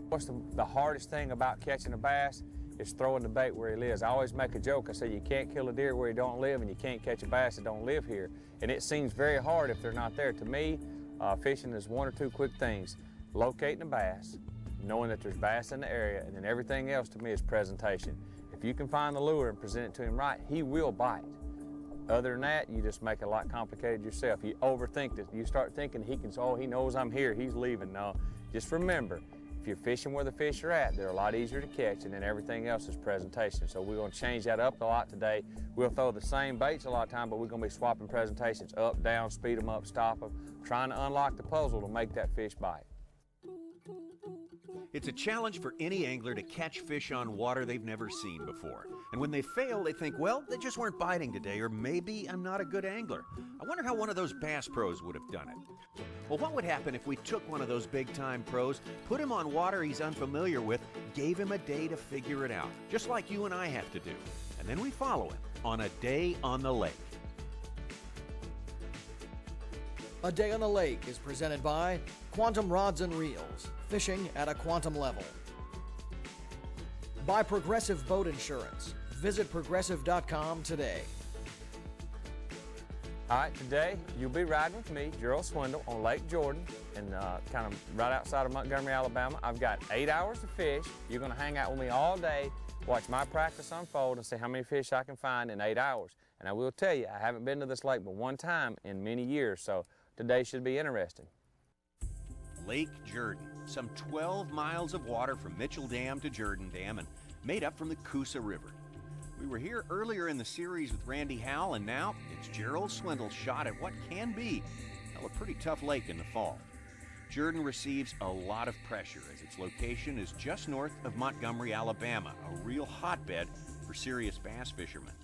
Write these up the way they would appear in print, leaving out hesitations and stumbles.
What's the hardest thing about catching a bass is throwing the bait where he lives. I always make a joke. I say you can't kill a deer where he don't live, and you can't catch a bass that don't live here. And it seems very hard if they're not there. To me, fishing is one or two quick things. Locating a bass, knowing that there's bass in the area, and then everything else to me is presentation. If you can find the lure and present it to him right, he will bite. Other than that, you just make it a lot complicated yourself. You overthink it. You start thinking he knows I'm here, he's leaving. No, just remember, if you're fishing where the fish are at, they're a lot easier to catch, and then everything else is presentation. So we're going to change that up a lot today. We'll throw the same baits a lot of time, but we're going to be swapping presentations up, down, speed them up, stop them, trying to unlock the puzzle to make that fish bite. It's a challenge for any angler to catch fish on water they've never seen before. And when they fail, they think, well, they just weren't biting today, or maybe I'm not a good angler. I wonder how one of those bass pros would have done it. Well, what would happen if we took one of those big-time pros, put him on water he's unfamiliar with, gave him a day to figure it out, just like you and I have to do. And then we follow him on a day on the lake. A Day on the Lake is presented by Quantum Rods and Reels, fishing at a quantum level. By Progressive Boat Insurance. Visit progressive.com today. All right, today you'll be riding with me, Gerald Swindle, on Lake Jordan, and kind of right outside of Montgomery, Alabama. I've got 8 hours to fish. You're going to hang out with me all day, watch my practice unfold, and see how many fish I can find in 8 hours. And I will tell you, I haven't been to this lake but one time in many years, so today should be interesting. Lake Jordan, some 12 miles of water from Mitchell Dam to Jordan Dam, and made up from the Coosa River. We were here earlier in the series with Randy Howell, and now it's Gerald Swindle's shot at what can be a pretty tough lake in the fall. Jordan receives a lot of pressure as its location is just north of Montgomery, Alabama, a real hotbed for serious bass fishermen.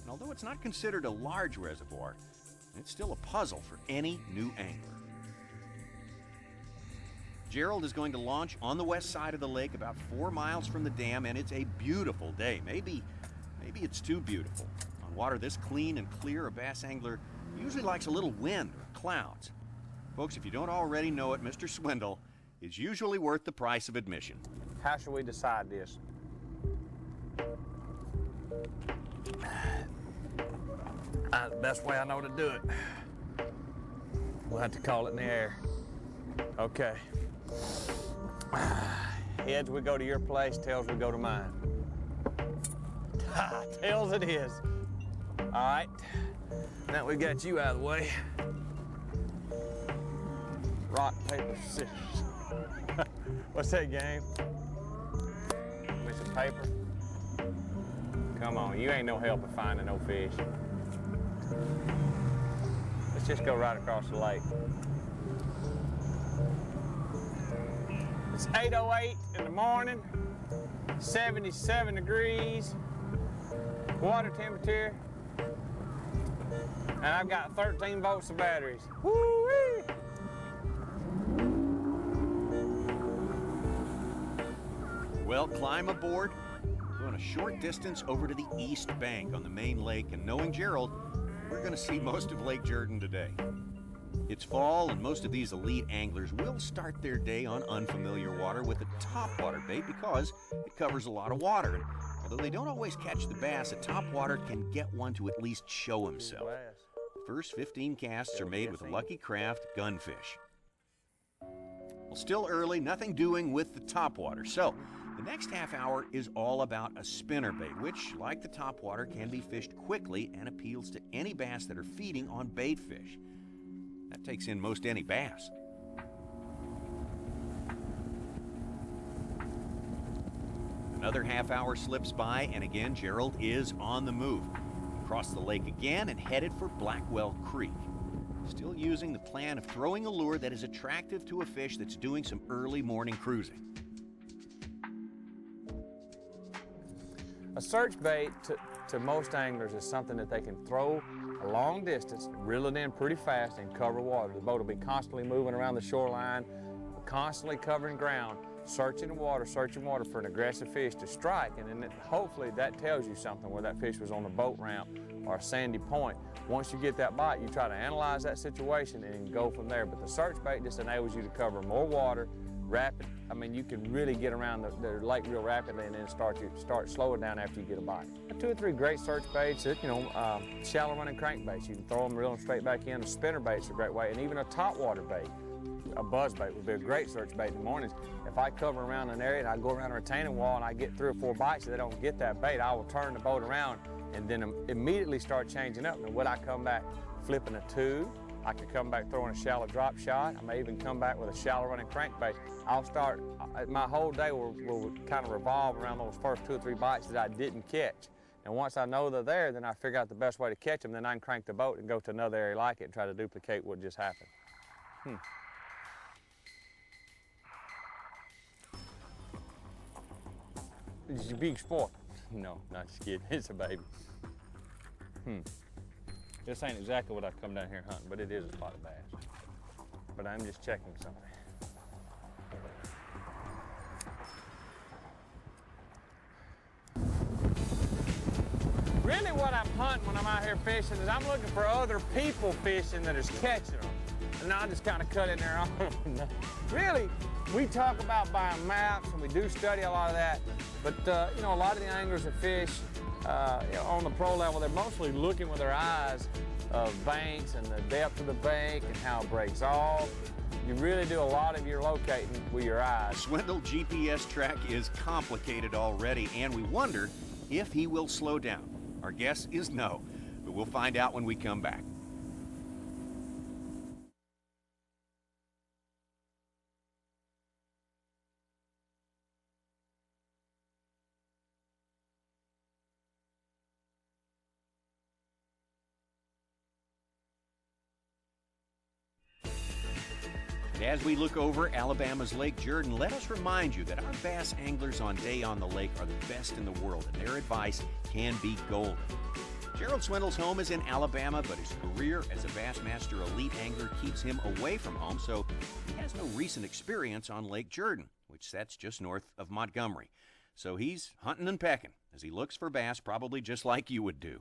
And although it's not considered a large reservoir, it's still a puzzle for any new angler. Gerald is going to launch on the west side of the lake about 4 miles from the dam, and it's a beautiful day. Maybe it's too beautiful. On water this clean and clear, a bass angler usually likes a little wind or clouds. Folks, if you don't already know it, Mr. Swindle is usually worth the price of admission. How should we decide this? The best way I know to do it. We'll have to call it in the air. Okay. Heads, we go to your place. Tails, we go to mine. Tails it is. All right. Now we got you out of the way. Rock, paper, scissors. What's that game? Piece of paper? Come on, you ain't no help at finding no fish. Let's just go right across the lake. It's 8:08 in the morning, 77 degrees, water temperature, and I've got 13 volts of batteries. Woo-wee! Well, climb aboard, going a short distance over to the east bank on the main lake, and knowing Gerald, we're going to see most of Lake Jordan today. It's fall, and most of these elite anglers will start their day on unfamiliar water with a topwater bait because it covers a lot of water. And although they don't always catch the bass, a topwater can get one to at least show himself. The first 15 casts are made with a Lucky Craft gunfish. Well, still early, nothing doing with the topwater. So the next half hour is all about a spinnerbait, which, like the topwater, can be fished quickly and appeals to any bass that are feeding on bait fish. That takes in most any bass. Another half hour slips by, and again, Gerald is on the move. Across the lake again and headed for Blackwell Creek. Still using the plan of throwing a lure that is attractive to a fish that's doing some early morning cruising. A search bait to most anglers is something that they can throw a long distance, reel it in pretty fast, and cover water. The boat will be constantly moving around the shoreline, constantly covering ground, searching the water for an aggressive fish to strike, and then hopefully that tells you something, where that fish was on a boat ramp or a sandy point. Once you get that bite, you try to analyze that situation and go from there. But the search bait just enables you to cover more water rapid. I mean, you can really get around the lake real rapidly and then start slowing down after you get a bite. 2 or 3 great search baits, shallow running crankbaits. You can throw them, reel them straight back in. A spinner bait's a great way, and even a topwater bait. A buzz bait would be a great search bait in the mornings. If I cover around an area and I go around a retaining wall and I get 3 or 4 bites and they don't get that bait, I will turn the boat around and then immediately start changing up. And when I come back flipping a tube, I can come back throwing a shallow drop shot. I may even come back with a shallow running crankbait. I'll start, my whole day will kind of revolve around those first 2 or 3 bites that I didn't catch. And once I know they're there, then I figure out the best way to catch them, then I can crank the boat and go to another area like it and try to duplicate what just happened. It's a big sport. No, not just kidding, it's a baby. This ain't exactly what I come down here hunting, but it is a spotted bass. But I'm just checking something. Really what I'm hunting when I'm out here fishing is I'm looking for other people fishing that is catching them. And I just kind of cut in there. Really, we talk about buying maps and we do study a lot of that, but a lot of the anglers that fish on the pro level, they're mostly looking with their eyes of banks and the depth of the bank and how it breaks off. You really do a lot of your locating with your eyes. Swindle GPS track is complicated already, and we wonder if he will slow down. Our guess is no, but we'll find out when we come back. As we look over Alabama's Lake Jordan, let us remind you that our bass anglers on Day on the Lake are the best in the world, and their advice can be golden. Gerald Swindle's home is in Alabama, but his career as a Bassmaster elite angler keeps him away from home, so he has no recent experience on Lake Jordan, which sets just north of Montgomery. So he's hunting and pecking as he looks for bass, probably just like you would do.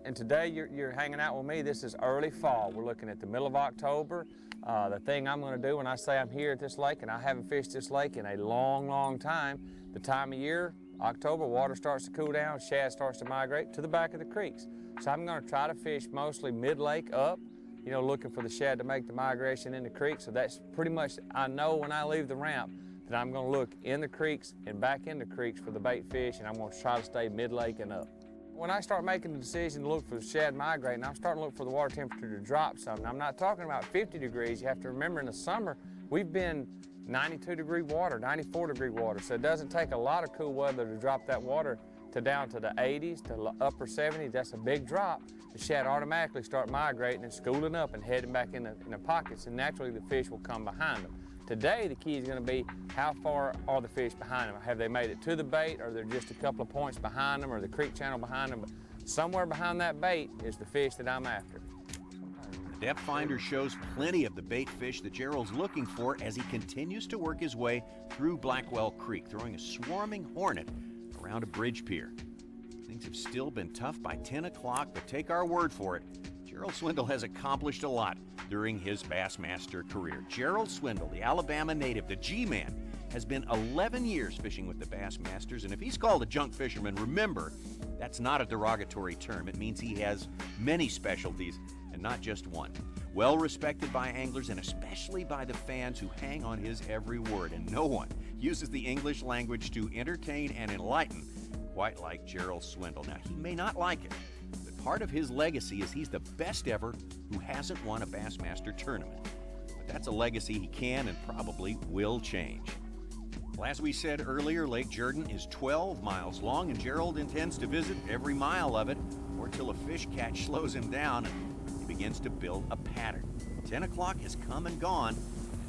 And today you're hanging out with me. This is early fall. We're looking at the middle of October. The thing I'm going to do when I say I'm here at this lake, and I haven't fished this lake in a long, long time, the time of year, October, water starts to cool down, shad starts to migrate to the back of the creeks. So I'm going to try to fish mostly mid-lake up, looking for the shad to make the migration in the creek. So that's pretty much, I know when I leave the ramp that I'm going to look in the creeks and back in the creeks for the bait fish, and I'm going to try to stay mid-lake and up. When I start making the decision to look for the shad migrating, I'm starting to look for the water temperature to drop some. Now, I'm not talking about 50 degrees. You have to remember in the summer, we've been 92-degree water, 94-degree water. So it doesn't take a lot of cool weather to drop that water down to the 80s, to the upper 70s. That's a big drop. The shad automatically start migrating and schooling up and heading back in the pockets, and naturally the fish will come behind them. Today, the key is going to be how far are the fish behind them? Have they made it to the bait, or they're just a couple of points behind them, or the creek channel behind them? But somewhere behind that bait is the fish that I'm after. The depth finder shows plenty of the bait fish that Gerald's looking for as he continues to work his way through Blackwell Creek, throwing a swarming hornet around a bridge pier. Things have still been tough by 10 o'clock, but take our word for it, Gerald Swindle has accomplished a lot during his Bassmaster career. Gerald Swindle, the Alabama native, the G-Man, has been 11 years fishing with the Bassmasters, and if he's called a junk fisherman, remember, that's not a derogatory term. It means he has many specialties and not just one. Well respected by anglers and especially by the fans who hang on his every word, and no one uses the English language to entertain and enlighten quite like Gerald Swindle. Now, he may not like it, but part of his legacy is he's the best ever who hasn't won a Bassmaster tournament. But that's a legacy he can and probably will change. Well, as we said earlier, Lake Jordan is 12 miles long, and Gerald intends to visit every mile of it, or till a fish catch slows him down and he begins to build a pattern. 10 o'clock has come and gone.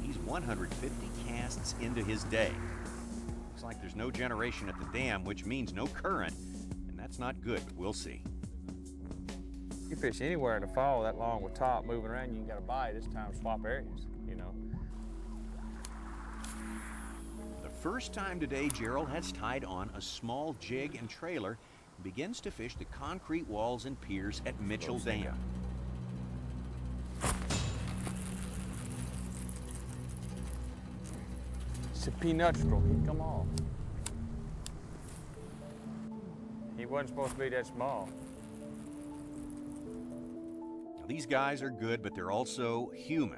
He's 150 casts into his day. Looks like there's no generation at the dam, which means no current, and that's not good, but we'll see. You fish anywhere in the fall that long with top moving around, you can get a bite. It's time to swap areas, The first time today, Gerald has tied on a small jig and trailer and begins to fish the concrete walls and piers at Mitchell Dam. It's a peanutral. He come off. He wasn't supposed to be that small. Now, these guys are good, but they're also human.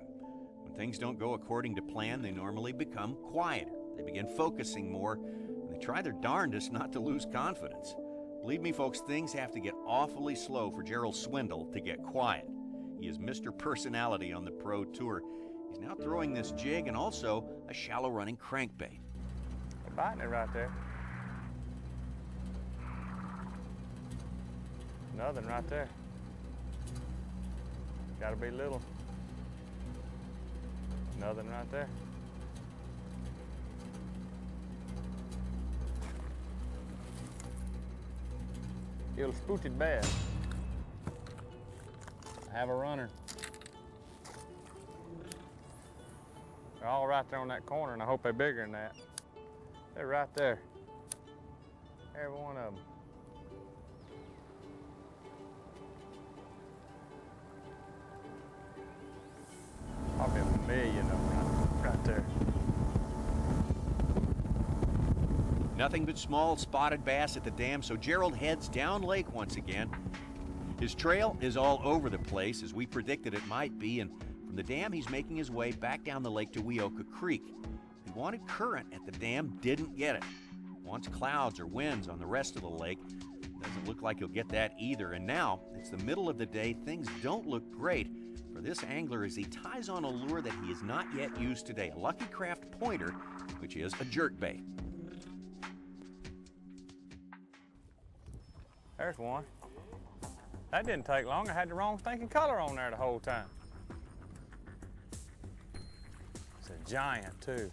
When things don't go according to plan, they normally become quieter. They begin focusing more, and they try their darndest not to lose confidence. Believe me, folks, things have to get awfully slow for Gerald Swindle to get quiet. He is Mr. Personality on the Pro Tour. He's now throwing this jig and also a shallow running crankbait. They're biting it right there. Nothing right there. Gotta be little. Nothing right there. Little spooted bass. I have a runner. They're all right there on that corner, and I hope they're bigger than that. They're right there. Every one of them. Probably a million of them right there. Nothing but small spotted bass at the dam, so Gerald heads down lake once again. His trail is all over the place, as we predicted it might be, and from the dam he's making his way back down the lake to Weoka Creek. He wanted current at the dam, didn't get it. Wants clouds or winds on the rest of the lake. Doesn't look like he'll get that either, and now it's the middle of the day. Things don't look great for this angler as he ties on a lure that he has not yet used today, a Lucky Craft pointer, which is a jerkbait. There's one. That didn't take long. I had the wrong thinking color on there the whole time. It's a giant too.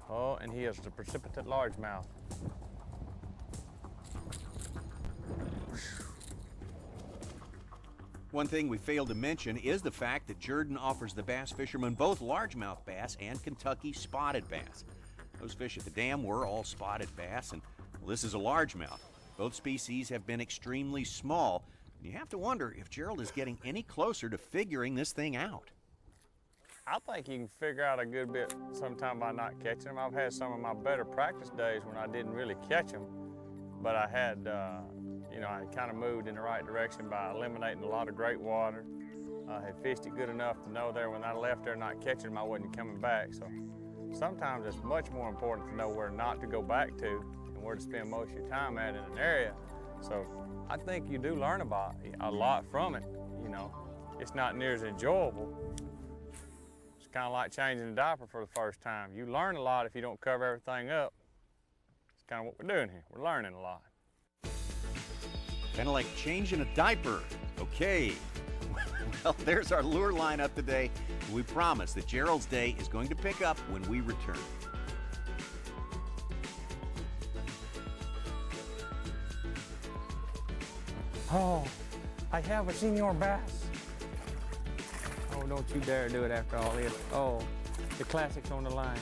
Oh, and he is the precipitate largemouth. One thing we failed to mention is the fact that Jordan offers the bass fishermen both largemouth bass and Kentucky spotted bass. Those fish at the dam were all spotted bass, and well, this is a largemouth. Both species have been extremely small, and you have to wonder if Gerald is getting any closer to figuring this thing out. I think you can figure out a good bit sometime by not catching them. I've had some of my better practice days when I didn't really catch them, but I had, you know, I kind of moved in the right direction by eliminating a lot of great water. I had fished it good enough to know there when I left there not catching them, I wasn't coming back. So sometimes it's much more important to know where not to go back to and where to spend most of your time at in an area. So I think you do learn about a lot from it. You know, it's not near as enjoyable. It's kind of like changing a diaper for the first time. You learn a lot if you don't cover everything up. It's kind of what we're doing here. We're learning a lot. Kind of like changing a diaper. Okay. Well, there's our lure lineup today. We promise that Gerald's day is going to pick up when we return. Oh, I have a senior bass. Oh, don't you dare do it after all this. Oh, the classic's on the line.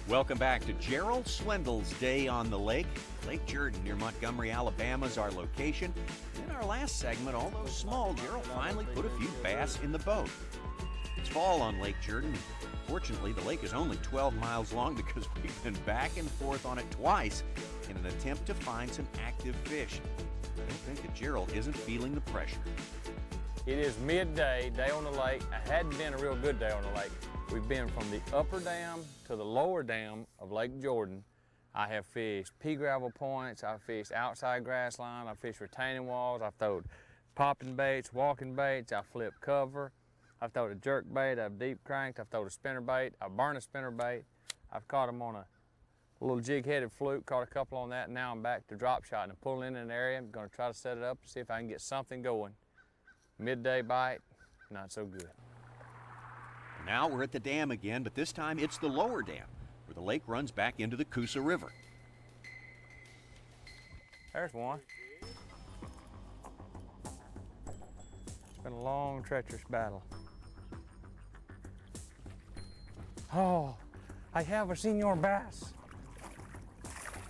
Welcome back to Gerald Swindle's Day on the Lake. Lake Jordan near Montgomery, Alabama is our location. In our last segment, although small, Gerald finally put a few bass in the boat. It's fall on Lake Jordan. Fortunately, the lake is only 12 miles long because we've been back and forth on it twice in an attempt to find some active fish. I don't think that Gerald isn't feeling the pressure. It is midday, day on the lake. It hadn't been a real good day on the lake. We've been from the upper dam to the lower dam of Lake Jordan. I have fished pea gravel points, I've fished outside grass line, I've fished retaining walls, I've thrown popping baits, walking baits, I've flipped cover, I've thrown a jerk bait, I've deep cranked, I've thrown a spinner bait, I've burned a spinner bait, I've caught them on a little jig-headed fluke, caught a couple on that, and now I'm back to drop shot and pulling in an area. I'm gonna try to set it up to see if I can get something going. Midday bite, not so good. Now we're at the dam again, but this time it's the lower dam, where the lake runs back into the Coosa River. There's one. It's been a long, treacherous battle. Oh, I have a senior bass.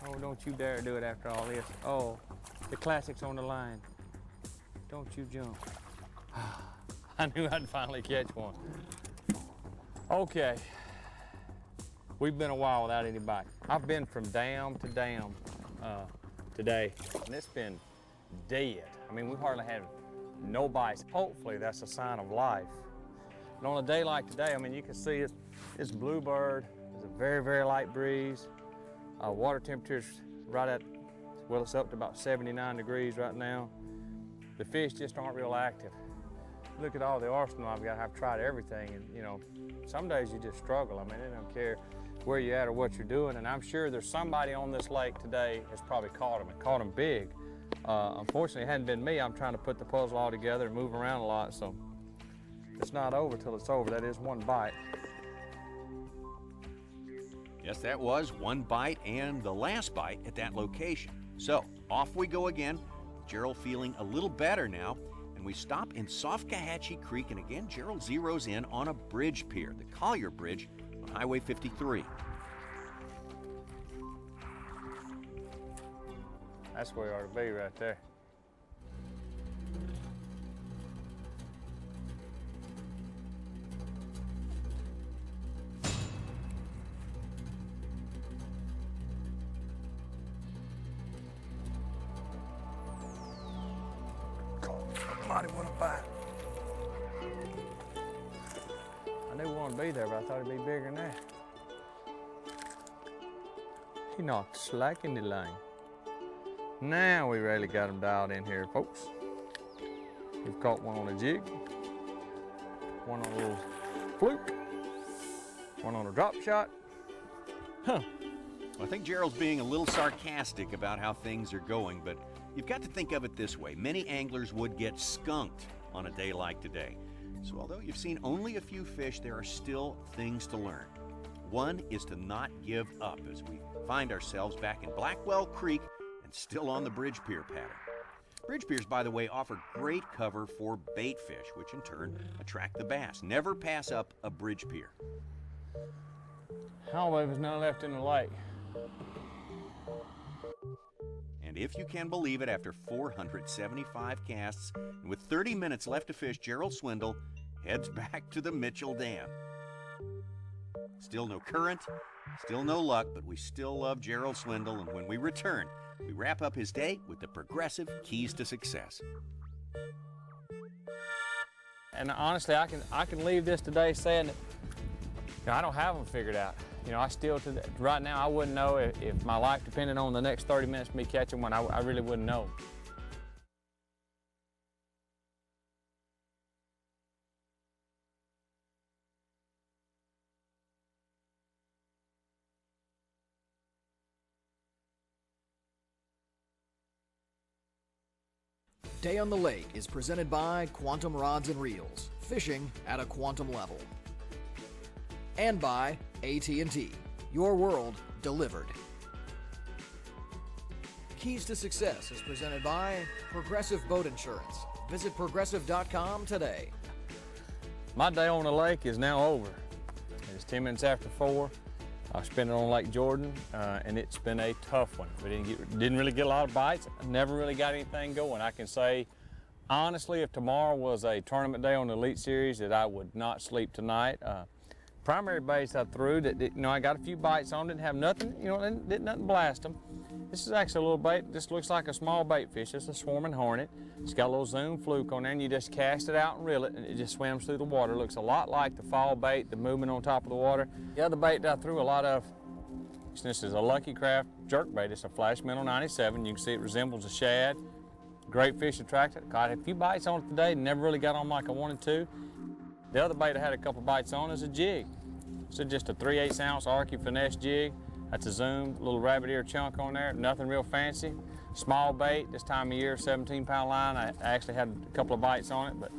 Oh, don't you dare do it after all this. Oh, the classic's on the line. Don't you jump. I knew I'd finally catch one. Okay. We've been a while without any bite. I've been from dam to dam today, and it's been dead. I mean, we've hardly had no bites. Hopefully that's a sign of life. And on a day like today, I mean, you can see it's bluebird. There's a very, very light breeze. Water temperature's right at, well, it's up to about 79 degrees right now. The fish just aren't real active. Look at all the arsenal I've got. I've tried everything, and you know, some days you just struggle. I mean, they don't care where you're at or what you're doing, and I'm sure there's somebody on this lake today that's probably caught them and caught them big. Unfortunately, it hadn't been me. I'm trying to put the puzzle all together and move around a lot, so it's not over till it's over. That is one bite. Yes, that was one bite and the last bite at that location. So off we go again. Gerald feeling a little better now, and we stop in Softcahatchee Creek, and again Gerald zeroes in on a bridge pier, the Collier Bridge on Highway 53. That's where you ought to be right there. Mighty want to bite. I knew one would be there, but I thought it'd be bigger than that. He knocked slack in the line. Now we really got him dialed in here, folks. We've caught one on a jig, one on a little fluke, one on a drop shot. Huh. Well, I think Gerald's being a little sarcastic about how things are going, but you've got to think of it this way. Many anglers would get skunked on a day like today. So although you've seen only a few fish, there are still things to learn. One is to not give up as we find ourselves back in Blackwell Creek and still on the bridge pier pattern. Bridge piers, by the way, offer great cover for bait fish, which in turn attract the bass. Never pass up a bridge pier. I believe there's none left in the lake. And if you can believe it, after 475 casts and with 30 minutes left to fish, Gerald Swindle heads back to the Mitchell Dam. Still no current, still no luck, but we still love Gerald Swindle, and when we return, we wrap up his day with the progressive keys to success. And honestly, I can leave this today saying that, you know, I don't have them figured out. You know, I still, right now, I wouldn't know if my life depended on the next 30 minutes of me catching one. I really wouldn't know. Day on the Lake is presented by Quantum Rods and Reels, fishing at a quantum level. And by AT&T, your world delivered. Keys to Success is presented by Progressive Boat Insurance. Visit progressive.com today. My day on the lake is now over. It's 10 minutes after 4. I spent it on Lake Jordan, and it's been a tough one. We didn't really get a lot of bites. Never really got anything going. I can say, honestly, if tomorrow was a tournament day on the Elite Series, that I would not sleep tonight. Primary baits I threw, I got a few bites on, didn't have nothing, didn't nothing blast them. This is actually a little bait. This looks like a small bait fish. It's a swarming hornet. It's got a little zoom fluke on there, and you just cast it out and reel it, and it just swims through the water. It looks a lot like the fall bait, the movement on top of the water. The other bait that I threw a lot of, this is a Lucky Craft jerk bait. It's a Flash Minnow 97. You can see it resembles a shad. Great fish attracted. Got a few bites on it today, never really got on like I wanted to. The other bait I had a couple bites on is a jig. So just a 3/8 ounce Arky finesse jig. That's a zoomed little rabbit ear chunk on there, nothing real fancy. Small bait this time of year, 17-pound line. I actually had a couple of bites on it, but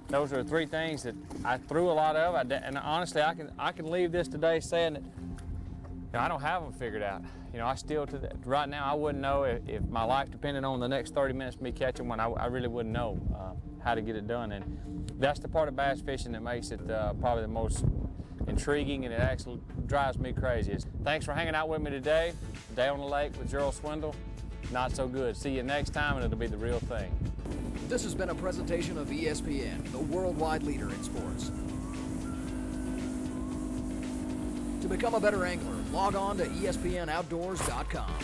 those are the three things that I threw a lot of. And honestly, I can leave this today saying that I don't have them figured out. I still, right now, I wouldn't know if my life depended on the next 30 minutes of me catching one. I really wouldn't know how to get it done. And that's the part of bass fishing that makes it probably the most intriguing, and it actually drives me crazy. Thanks for hanging out with me today. Day on the Lake with Gerald Swindle. Not so good. See you next time, and it'll be the real thing. This has been a presentation of ESPN, the worldwide leader in sports. To become a better angler, log on to ESPNOutdoors.com.